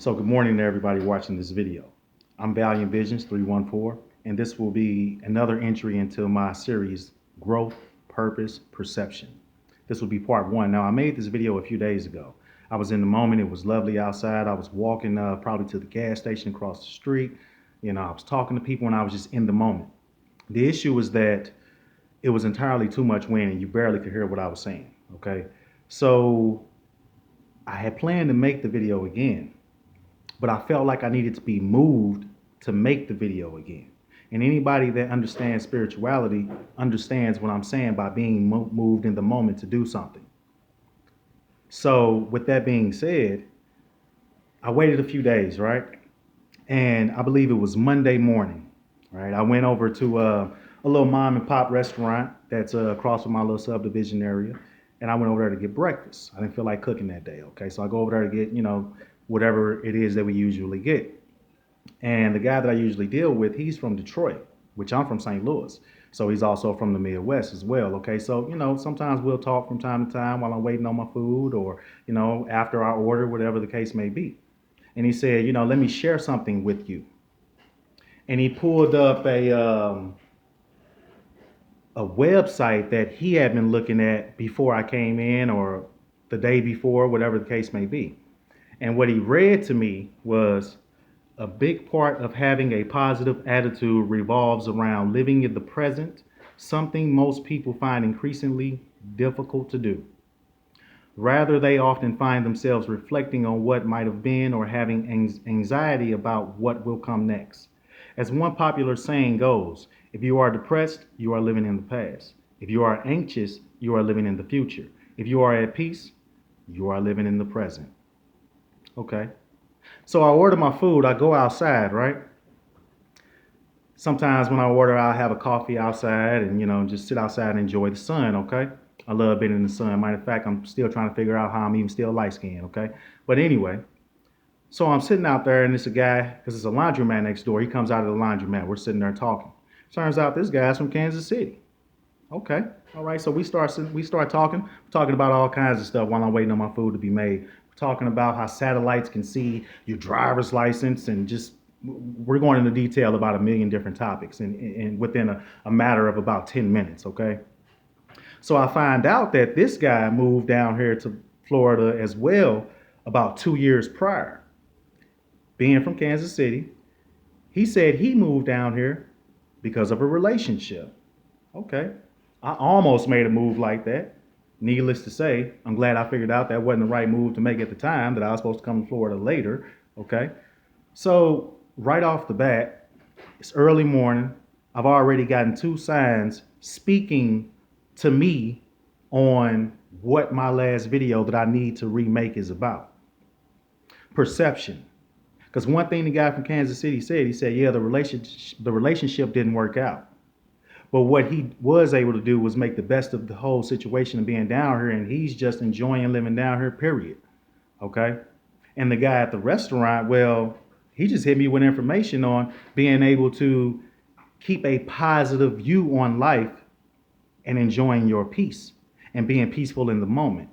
So good morning to everybody watching this video. I'm ValiantVisions 314, and this will be another entry into my series, Growth, Purpose, Perception. This will be part one. Now, I made this video a few days ago. I was in the moment. It was lovely outside. I was walking probably to the gas station across the street. I was talking to people and I was just in the moment. The issue was that it was entirely too much wind and you barely could hear what I was saying. Okay. So I had planned to make the video again, but I felt like I needed to be moved to make the video again. And anybody that understands spirituality understands what I'm saying by being moved in the moment to do something. So, with that being said, I waited a few days, right? And I believe it was Monday morning, right? I went over to a little mom and pop restaurant that's across from my little subdivision area. And I went over there to get breakfast. I didn't feel like cooking that day, okay? So I go over there to get, whatever it is that we usually get. And the guy that I usually deal with, he's from Detroit, which I'm from St. Louis. So he's also from the Midwest as well. Okay. So, sometimes we'll talk from time to time while I'm waiting on my food or, after I order, whatever the case may be. And he said, let me share something with you. And he pulled up a website that he had been looking at before I came in or the day before, whatever the case may be. And what he read to me was a big part of having a positive attitude revolves around living in the present, something most people find increasingly difficult to do. Rather, they often find themselves reflecting on what might have been or having anxiety about what will come next. As one popular saying goes, if you are depressed, you are living in the past. If you are anxious, you are living in the future. If you are at peace, you are living in the present. Okay. So I order my food, I go outside, right? Sometimes when I order, I'll have a coffee outside and, just sit outside and enjoy the sun, okay? I love being in the sun. Matter of fact, I'm still trying to figure out how I'm even still light skinned, okay? But anyway, so I'm sitting out there and it's a guy, because it's a laundromat next door. He comes out of the laundromat. We're sitting there talking. Turns out this guy's from Kansas City. Okay. All right. So we start talking about all kinds of stuff while I'm waiting on my food to be made. We're talking about how satellites can see your driver's license and just we're going into detail about a million different topics and within a matter of about 10 minutes. Okay. So I find out that this guy moved down here to Florida as well about 2 years prior. Being from Kansas City, he said he moved down here because of a relationship. Okay. I almost made a move like that. Needless to say, I'm glad I figured out that wasn't the right move to make at the time, that I was supposed to come to Florida later. Okay. So, right off the bat, it's early morning. I've already gotten two signs speaking to me on what my last video that I need to remake is about. Perception. Because one thing the guy from Kansas City said, he said, yeah, the relationship didn't work out. But what he was able to do was make the best of the whole situation of being down here, and he's just enjoying living down here, period. Okay. And the guy at the restaurant, well, he just hit me with information on being able to keep a positive view on life and enjoying your peace and being peaceful in the moment.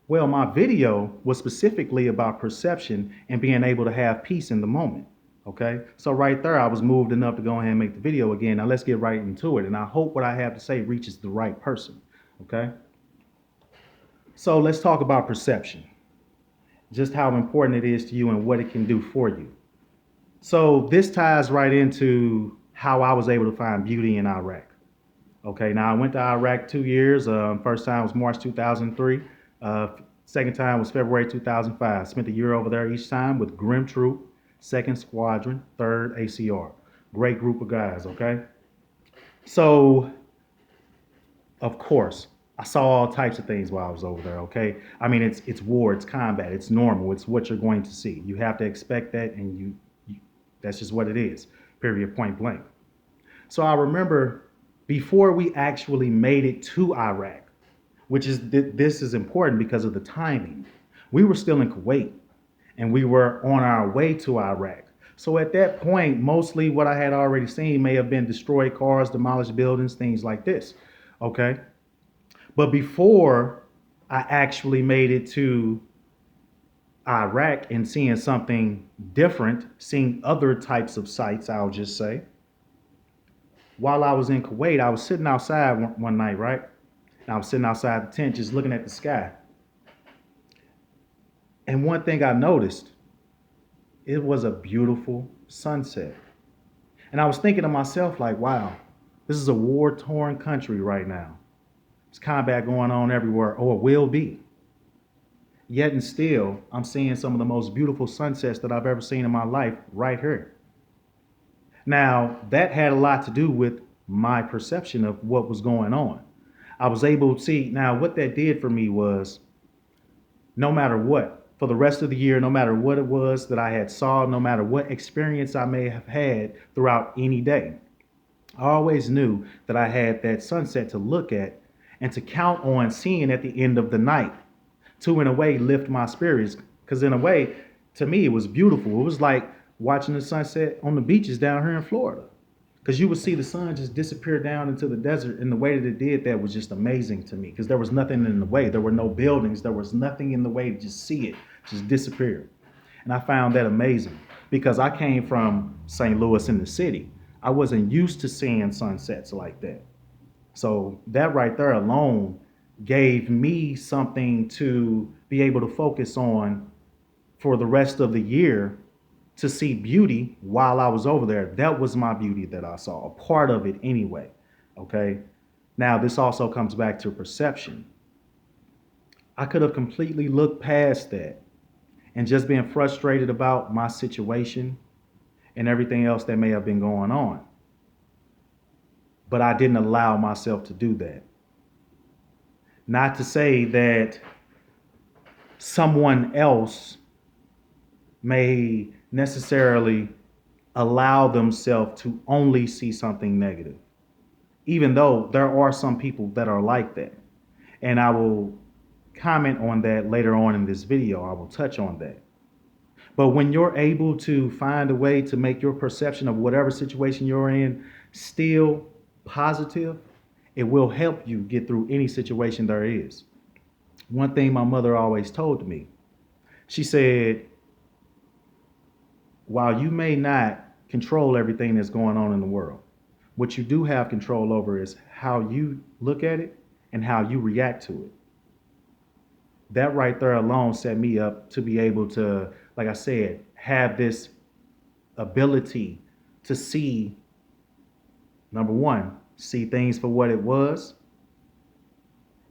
Well, my video was specifically about perception and being able to have peace in the moment. Okay. So right there, I was moved enough to go ahead and make the video again. Now let's get right into it. And I hope what I have to say reaches the right person. Okay. So let's talk about perception, just how important it is to you and what it can do for you. So this ties right into how I was able to find beauty in Iraq. Okay. Now I went to Iraq 2 years. First time was March 2003. Second time was February 2005. Spent a year over there each time with Grim Troop, 2nd Squadron, 3rd ACR. Great group of guys, okay? So, of course, I saw all types of things while I was over there, okay? I mean, it's war, it's combat, it's normal, it's what you're going to see. You have to expect that, and that's just what it is, period, point blank. So I remember before we actually made it to Iraq, which is this is important because of the timing. We were still in Kuwait and we were on our way to Iraq. So at that point, mostly what I had already seen may have been destroyed cars, demolished buildings, things like this. Okay. But before I actually made it to Iraq and seeing something different, seeing other types of sights, I'll just say. While I was in Kuwait, I was sitting outside one night, right? And I was sitting outside the tent just looking at the sky. And one thing I noticed, it was a beautiful sunset. And I was thinking to myself, like, wow, this is a war torn country right now. There's combat going on everywhere, or will be. Yet and still, I'm seeing some of the most beautiful sunsets that I've ever seen in my life right here. Now, that had a lot to do with my perception of what was going on. I was able to see, now, what that did for me was no matter what, for the rest of the year, no matter what it was that I had saw, no matter what experience I may have had throughout any day, I always knew that I had that sunset to look at and to count on seeing at the end of the night to, in a way, lift my spirits. Because, in a way, to me, it was beautiful. It was like watching the sunset on the beaches down here in Florida. Because you would see the sun just disappear down into the desert, and the way that it did that was just amazing to me. Because there was nothing in the way. There were no buildings. There was nothing in the way to just see it just disappear. And I found that amazing because I came from St. Louis in the city. I wasn't used to seeing sunsets like that. So that right there alone gave me something to be able to focus on for the rest of the year to see beauty while I was over there. That was my beauty that I saw, a part of it anyway. Okay. Now, this also comes back to perception. I could have completely looked past that and just been frustrated about my situation and everything else that may have been going on. But I didn't allow myself to do that. Not to say that someone else may necessarily allow themselves to only see something negative, even though there are some people that are like that. And I will comment on that later on in this video. I will touch on that. But when you're able to find a way to make your perception of whatever situation you're in still positive, it will help you get through any situation there is. One thing my mother always told me, she said, while you may not control everything that's going on in the world, what you do have control over is how you look at it and how you react to it. That right there alone set me up to be able to, like I said, have this ability to see, number one, see things for what it was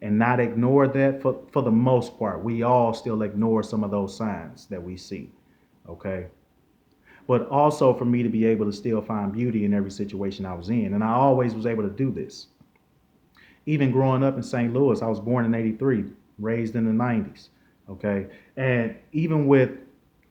and not ignore that for the most part. We all still ignore some of those signs that we see, okay? But also for me to be able to still find beauty in every situation I was in. And I always was able to do this. Even growing up in St. Louis, I was born in 83, raised in the 90s, okay? And even with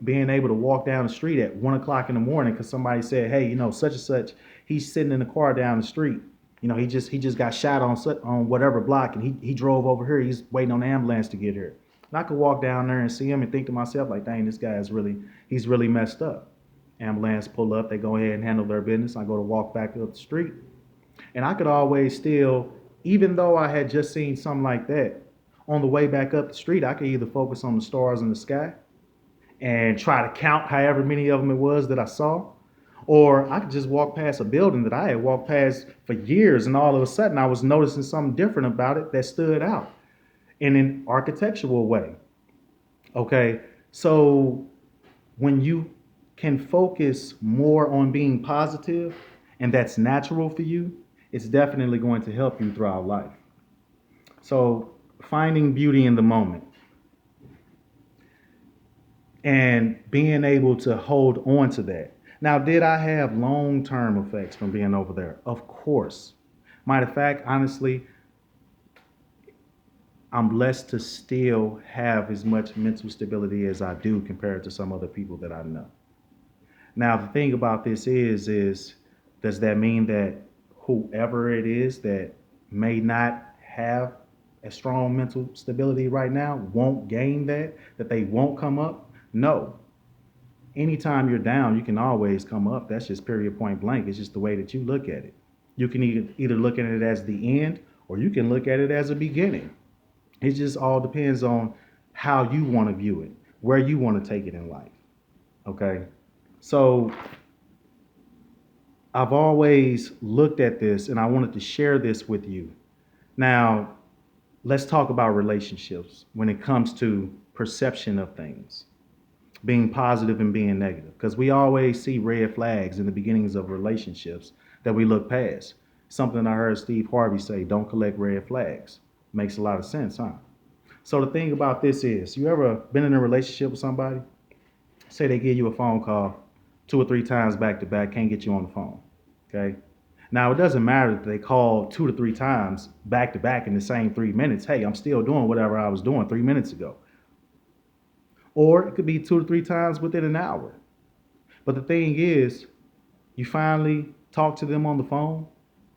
being able to walk down the street at 1 o'clock in the morning because somebody said, hey, such and such, he's sitting in the car down the street. He just got shot on whatever block, and he drove over here. He's waiting on the ambulance to get here. And I could walk down there and see him and think to myself, like, dang, this guy he's really messed up. Ambulance pull up, they go ahead and handle their business. I go to walk back up the street. And I could always still, even though I had just seen something like that, on the way back up the street, I could either focus on the stars in the sky and try to count however many of them it was that I saw, or I could just walk past a building that I had walked past for years, and all of a sudden I was noticing something different about it that stood out in an architectural way. Okay, so when you can focus more on being positive, and that's natural for you, it's definitely going to help you throughout life. So finding beauty in the moment and being able to hold on to that. Now, did I have long-term effects from being over there? Of course. Matter of fact, honestly, I'm blessed to still have as much mental stability as I do compared to some other people that I know. Now, the thing about this is does that mean that whoever it is that may not have a strong mental stability right now won't gain that they won't come up? No. Anytime you're down, you can always come up. That's just period, point blank. It's just the way that you look at it. You can either look at it as the end, or you can look at it as a beginning. It just all depends on how you want to view it. where you want to take it in life. Okay. So I've always looked at this and I wanted to share this with you. Now, let's talk about relationships when it comes to perception of things, being positive and being negative. Because we always see red flags in the beginnings of relationships that we look past. Something I heard Steve Harvey say, don't collect red flags. Makes a lot of sense, huh? So the thing about this is, you ever been in a relationship with somebody? Say they give you a phone call 2 or 3 times back to back, can't get you on the phone. Okay. Now it doesn't matter that they call 2 to 3 times back to back in the same 3 minutes. Hey, I'm still doing whatever I was doing 3 minutes ago. Or it could be 2 to 3 times within an hour. But the thing is, you finally talk to them on the phone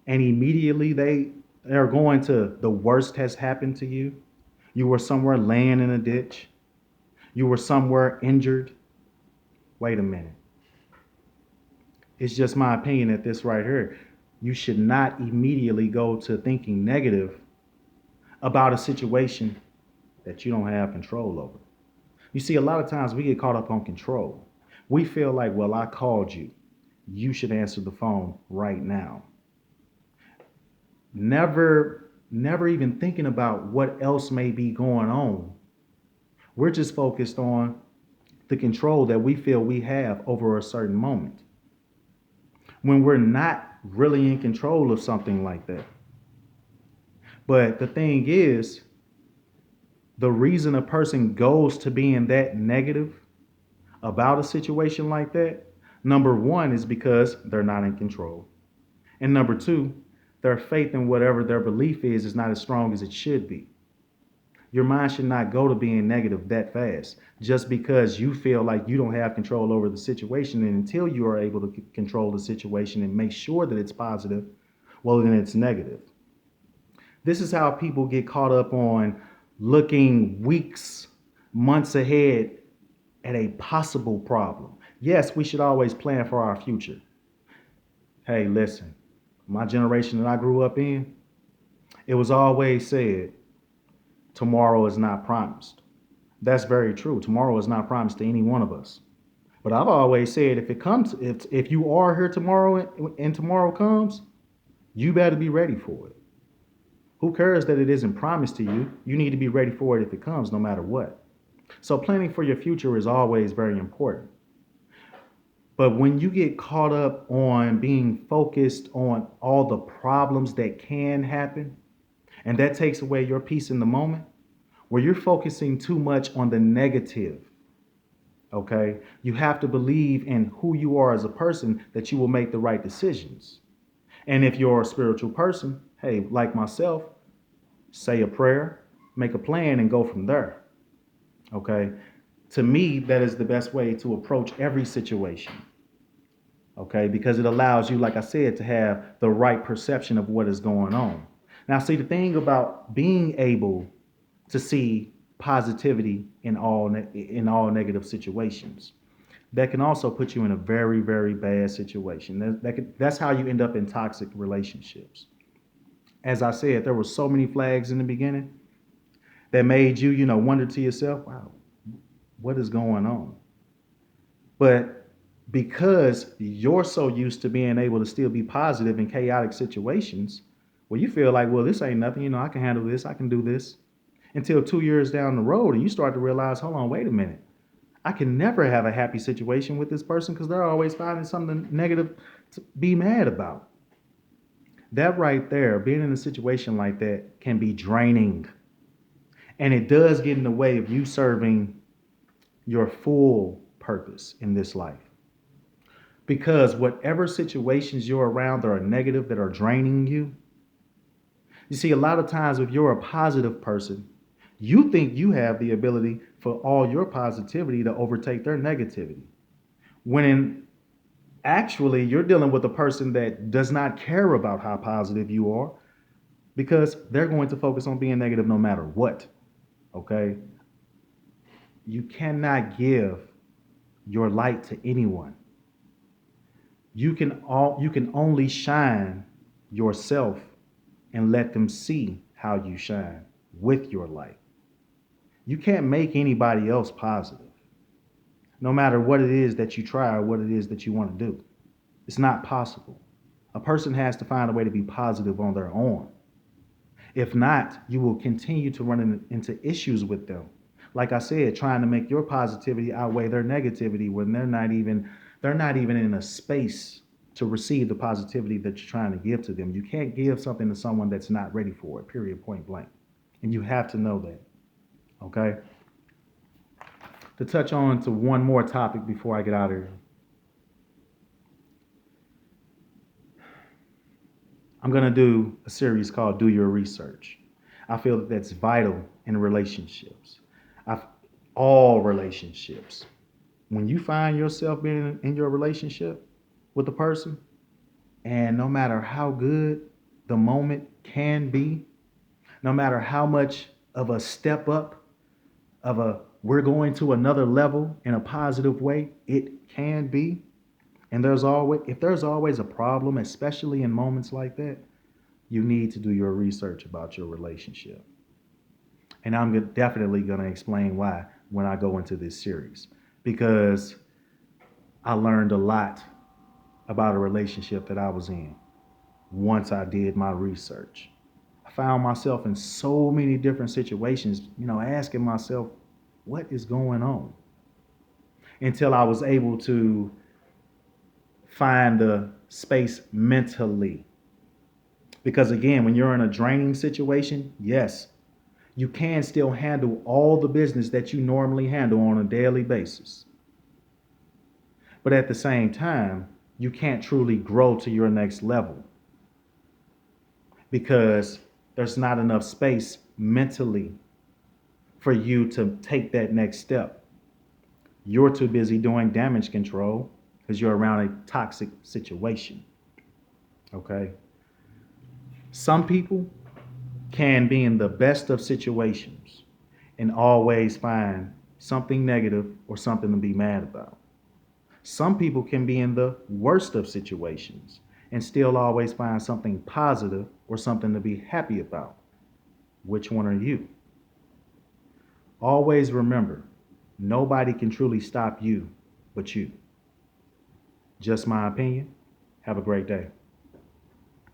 and immediately they're going to the worst has happened to you. You were somewhere laying in a ditch. You were somewhere injured. Wait a minute. It's just my opinion that this right here, you should not immediately go to thinking negative about a situation that you don't have control over. You see, a lot of times we get caught up on control. We feel like, well, I called you. You should answer the phone right now. Never even thinking about what else may be going on. We're just focused on the control that we feel we have over a certain moment when we're not really in control of something like that. But the thing is, the reason a person goes to being that negative about a situation like that, number one, is because they're not in control. And number two, their faith in whatever their belief is not as strong as it should be. Your mind should not go to being negative that fast just because you feel like you don't have control over the situation. And until you are able to control the situation and make sure that it's positive, well, then it's negative. This is how people get caught up on looking weeks, months ahead at a possible problem. Yes, we should always plan for our future. Hey, listen, my generation that I grew up in, it was always said, tomorrow is not promised. That's very true. Tomorrow is not promised to any one of us. But I've always said if you are here tomorrow and tomorrow comes, you better be ready for it. Who cares that it isn't promised to you? You need to be ready for it if it comes, no matter what. So planning for your future is always very important. But when you get caught up on being focused on all the problems that can happen, and that takes away your peace in the moment, where you're focusing too much on the negative, okay? You have to believe in who you are as a person that you will make the right decisions. And if you're a spiritual person, hey, like myself, say a prayer, make a plan, and go from there, okay? To me, that is the best way to approach every situation, okay? Because it allows you, like I said, to have the right perception of what is going on. Now, see, the thing about being able to see positivity in all negative situations, that can also put you in a very, very bad situation. That's how you end up in toxic relationships. As I said, there were so many flags in the beginning that made you, wonder to yourself, wow, what is going on? But because you're so used to being able to still be positive in chaotic situations, well, you feel like, well, this ain't nothing. I can handle this. I can do this. Until 2 years down the road, and you start to realize, hold on, wait a minute. I can never have a happy situation with this person because they're always finding something negative to be mad about. That right there, being in a situation like that can be draining. And it does get in the way of you serving your full purpose in this life. Because whatever situations you're around that are negative, that are draining you, you see, a lot of times if you're a positive person, you think you have the ability for all your positivity to overtake their negativity. Actually you're dealing with a person that does not care about how positive you are because they're going to focus on being negative no matter what. Okay? You cannot give your light to anyone. You can only shine yourself and let them see how you shine with your light. You can't make anybody else positive. no matter what it is that you try or what it is that you want to do. It's not possible. A person has to find a way to be positive on their own. If not, you will continue to run into issues with them. Like I said, trying to make your positivity outweigh their negativity when they're not even in a space to receive the positivity that you're trying to give to them. You can't give something to someone that's not ready for it, period, point blank. And you have to know that. Okay? To touch on to one more topic before I get out of here. I'm going to do a series called Do Your Research. I feel that that's vital in relationships. I've, all relationships. When you find yourself being in your relationship with a person, and no matter how good the moment can be, no matter how much of a step up, of a we're going to another level in a positive way, it can be. And there's always a problem, especially in moments like that, you need to do your research about your relationship. And I'm definitely going to explain why when I go into this series. Because I learned a lot about a relationship that I was in once I did my research. I found myself in so many different situations, asking myself, what is going on? Until I was able to find the space mentally. Because again, when you're in a draining situation, yes, you can still handle all the business that you normally handle on a daily basis. But at the same time, you can't truly grow to your next level because there's not enough space mentally for you to take that next step. You're too busy doing damage control because you're around a toxic situation. Okay? Some people can be in the best of situations and always find something negative or something to be mad about. Some people can be in the worst of situations and still always find something positive or something to be happy about. Which one are you? Always remember, nobody can truly stop you but you. Just my opinion. Have a great day.